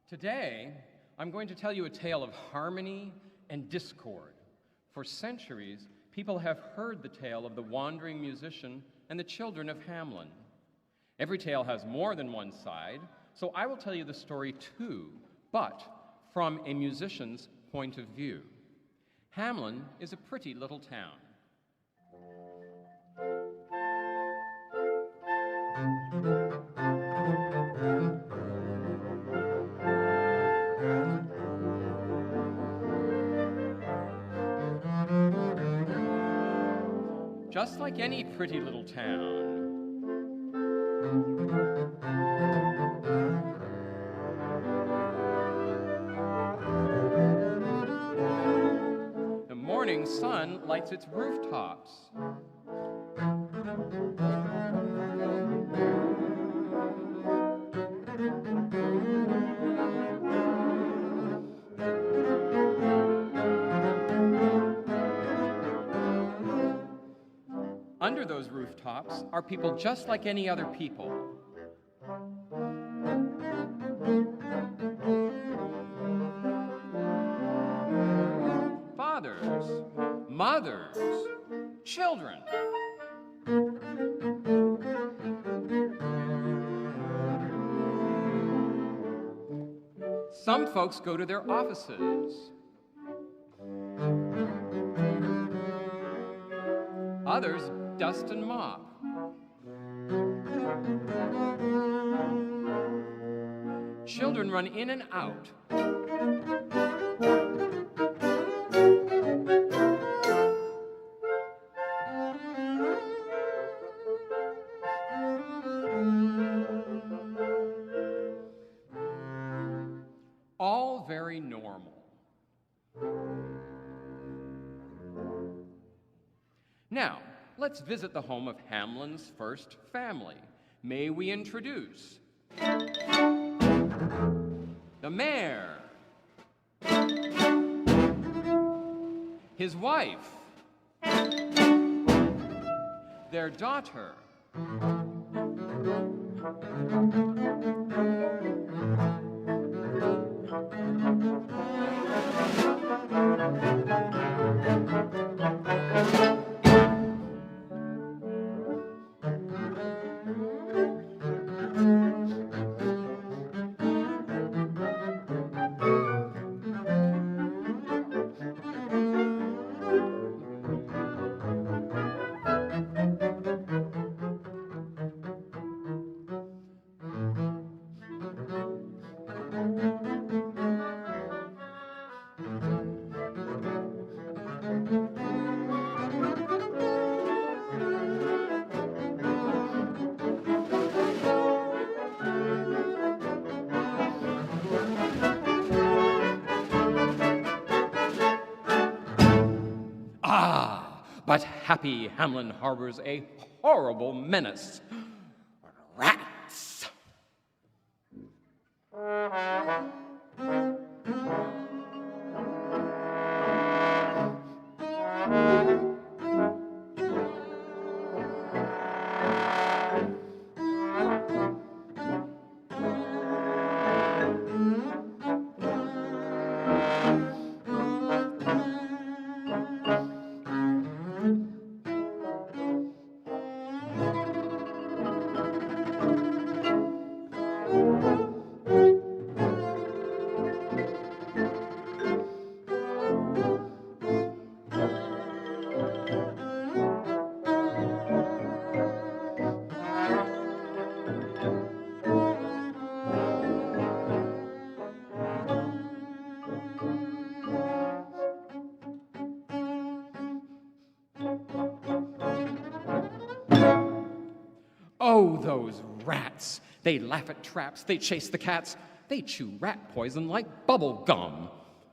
Today, I'm going to tell you a tale of harmony and discord. For centuries, people have heard the tale of the wandering musician and the children of Hamelin. Every tale has more than one side, so I will tell you the story too, but from a musician's point of view. Hamelin is a pretty little town. Just like any pretty little town. The morning sun lights its rooftops. Under those rooftops are people just like any other people. Fathers, mothers, children. Some folks go to their offices. Others dust and mop. Children run in and out. All very normal. Now, let's visit the home of Hamelin's first family. May we introduce the mayor, his wife, their daughter, but happy Hamelin harbors a horrible menace. Rats! Oh, those rats! They laugh at traps, they chase the cats, they chew rat poison like bubble gum.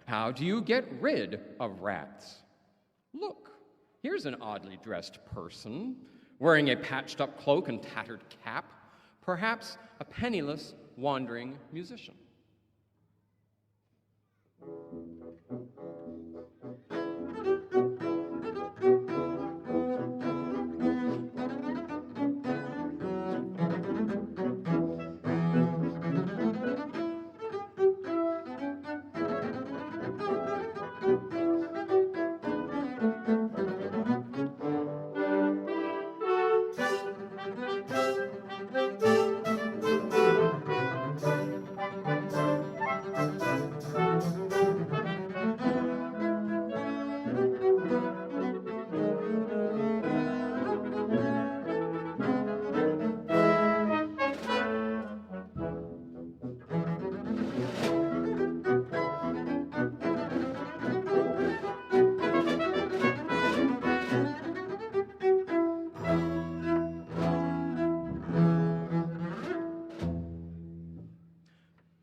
How do you get rid of rats? Look, here's an oddly dressed person, wearing a patched-up cloak and tattered cap, perhaps a penniless, wandering musician.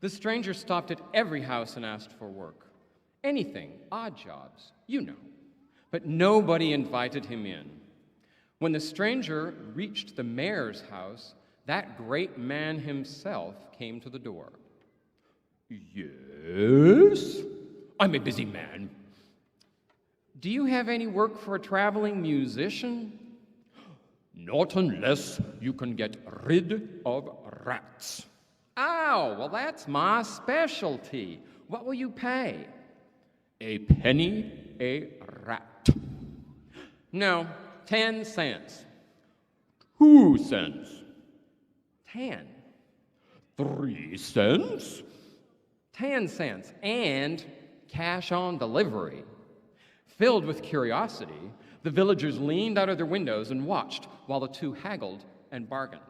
The stranger stopped at every house and asked for work. Anything, odd jobs, you know. But nobody invited him in. When the stranger reached the mayor's house, that great man himself came to the door. "Yes, I'm a busy man." "Do you have any work for a traveling musician?" "Not unless you can get rid of rats." "Oh, well, that's my specialty. What will you pay?" "A penny a rat." "No, 10 cents. 2 cents. 10. 3 cents. 10 cents, and cash on delivery." Filled with curiosity, the villagers leaned out of their windows and watched while the two haggled and bargained.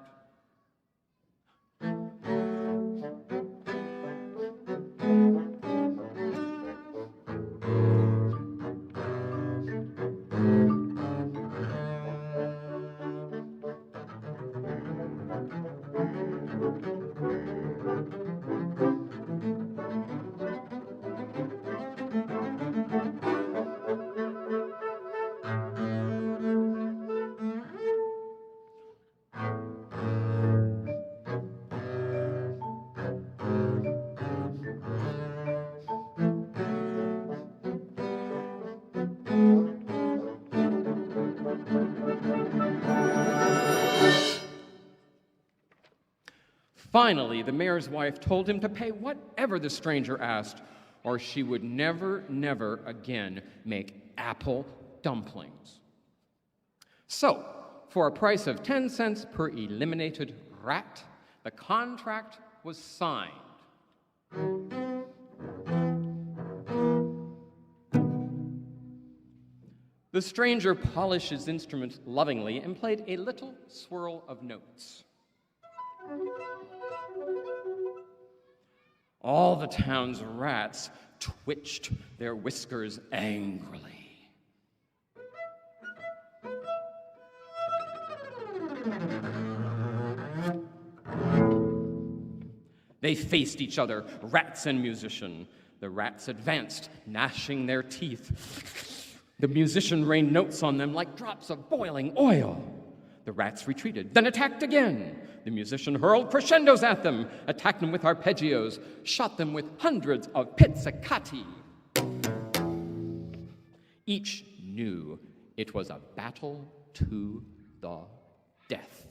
Finally, the mayor's wife told him to pay whatever the stranger asked, or she would never, never again make apple dumplings. So, for a price of 10 cents per eliminated rat, the contract was signed. The stranger polished his instrument lovingly and played a little swirl of notes. All the town's rats twitched their whiskers angrily. They faced each other, rats and musician. The rats advanced, gnashing their teeth. The musician rained notes on them like drops of boiling oil. The rats retreated, then attacked again. The musician hurled crescendos at them, attacked them with arpeggios, shot them with hundreds of pizzicati. Each knew it was a battle to the death.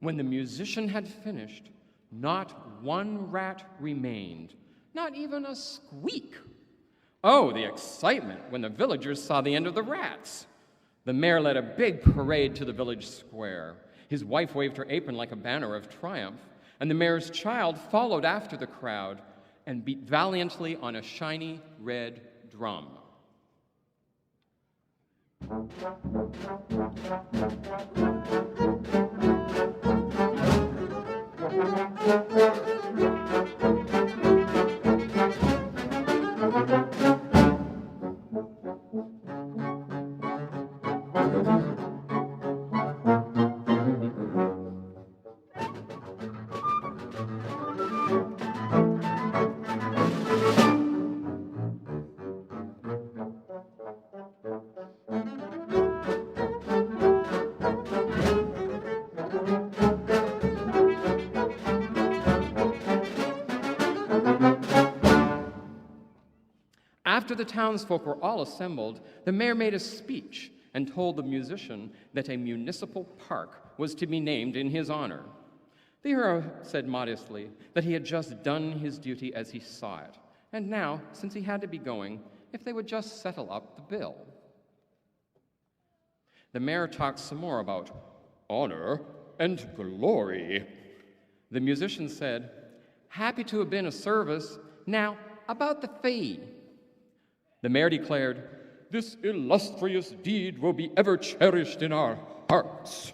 When the musician had finished, not one rat remained, not even a squeak. Oh, the excitement when the villagers saw the end of the rats. The mayor led a big parade to the village square. His wife waved her apron like a banner of triumph, and the mayor's child followed after the crowd and beat valiantly on a shiny red drum. After the townsfolk were all assembled, the mayor made a speech and told the musician that a municipal park was to be named in his honor. The hero said modestly that he had just done his duty as he saw it, and now, since he had to be going, if they would just settle up the bill. The mayor talked some more about honor and glory. The musician said, "Happy to have been of service. Now, about the fee." The mayor declared, This illustrious deed will be ever cherished in our hearts.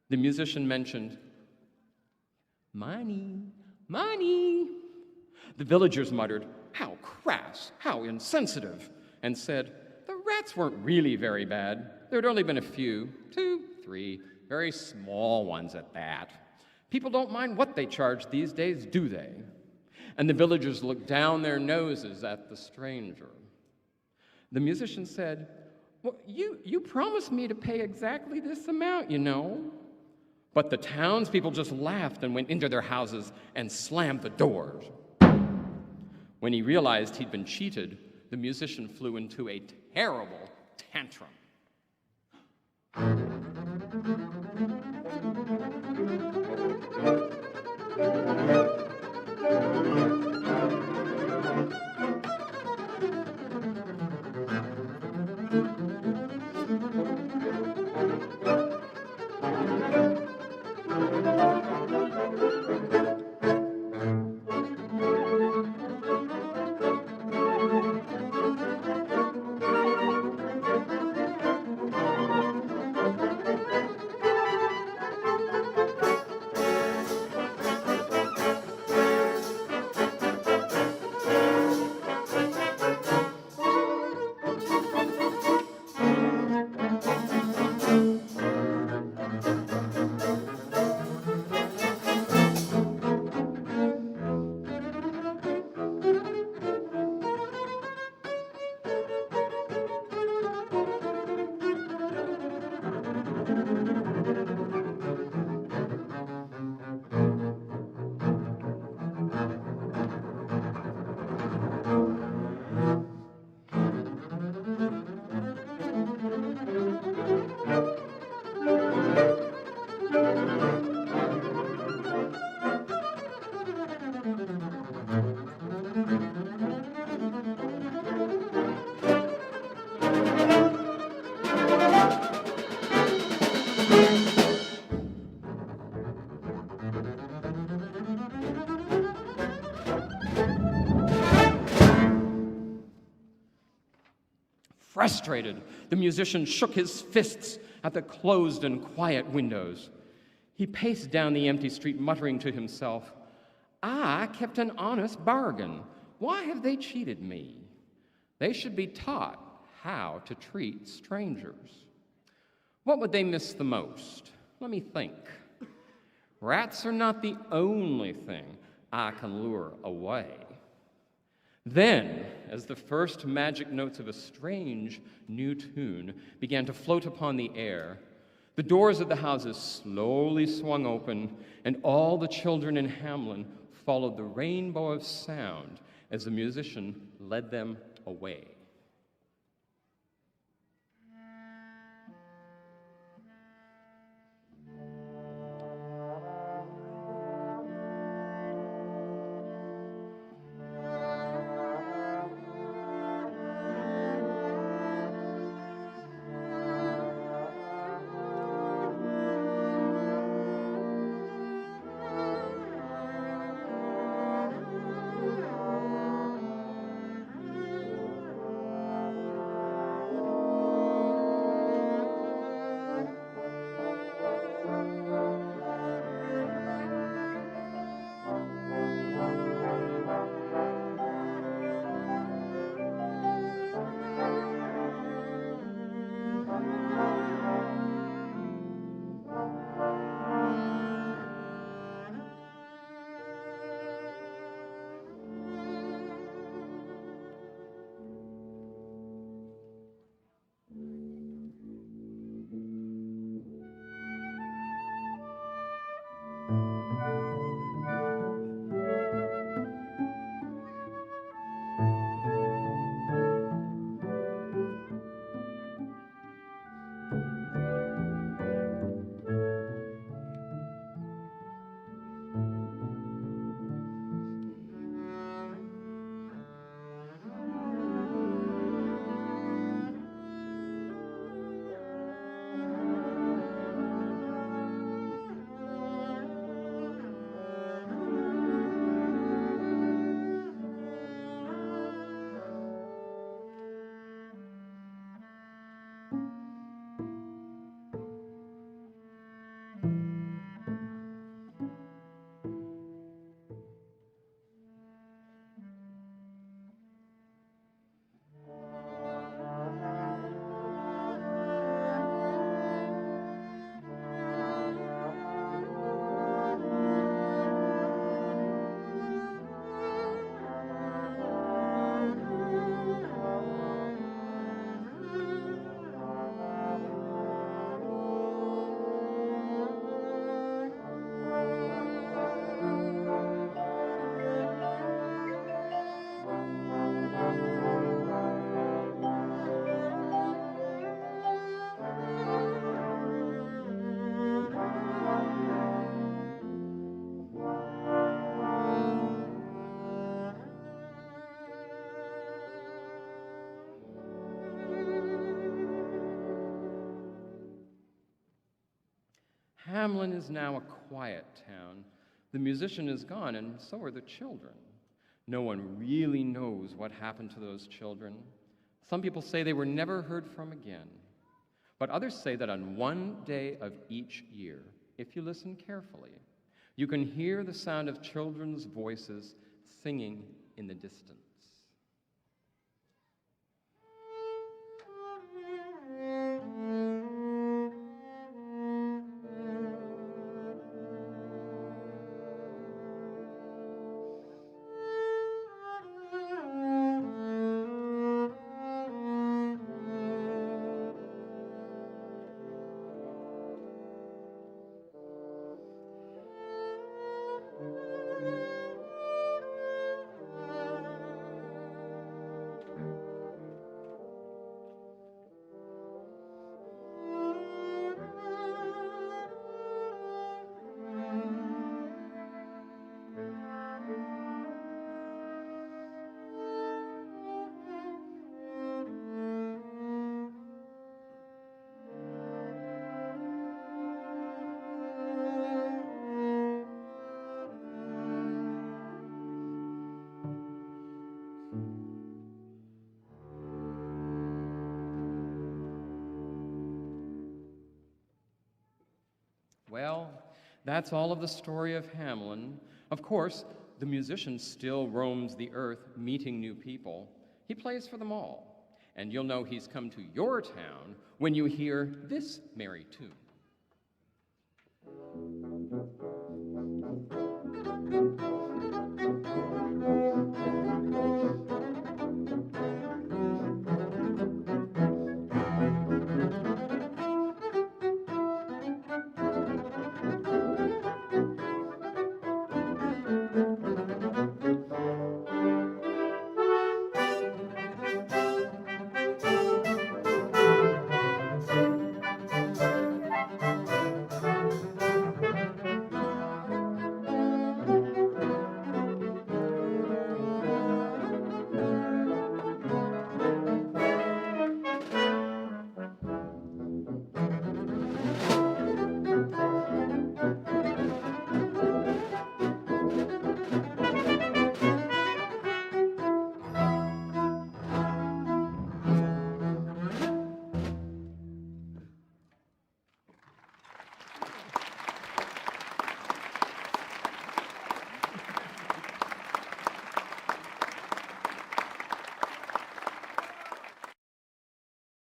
The musician mentioned, "Money, money." The villagers muttered, "How crass, how insensitive," and said, "The rats weren't really very bad. There had only been a few, 2, 3, very small ones at that. People don't mind what they charge these days, do they?" And the villagers looked down their noses at the stranger. The musician said, "Well, you promised me to pay exactly this amount, you know." But the townspeople just laughed and went into their houses and slammed the doors. When he realized he'd been cheated, the musician flew into a terrible tantrum. Frustrated, the musician shook his fists at the closed and quiet windows. He paced down the empty street, muttering to himself, "I kept an honest bargain. Why have they cheated me? They should be taught how to treat strangers. What would they miss the most? Let me think. Rats are not the only thing I can lure away." Then, as the first magic notes of a strange new tune began to float upon the air, the doors of the houses slowly swung open, and all the children in Hamelin followed the rainbow of sound as the musician led them away. Hamelin is now a quiet town. The musician is gone, and so are the children. No one really knows what happened to those children. Some people say they were never heard from again. But others say that on one day of each year, if you listen carefully, you can hear the sound of children's voices singing in the distance. Well, that's all of the story of Hamelin. Of course, the musician still roams the earth, meeting new people. He plays for them all. And you'll know he's come to your town when you hear this merry tune.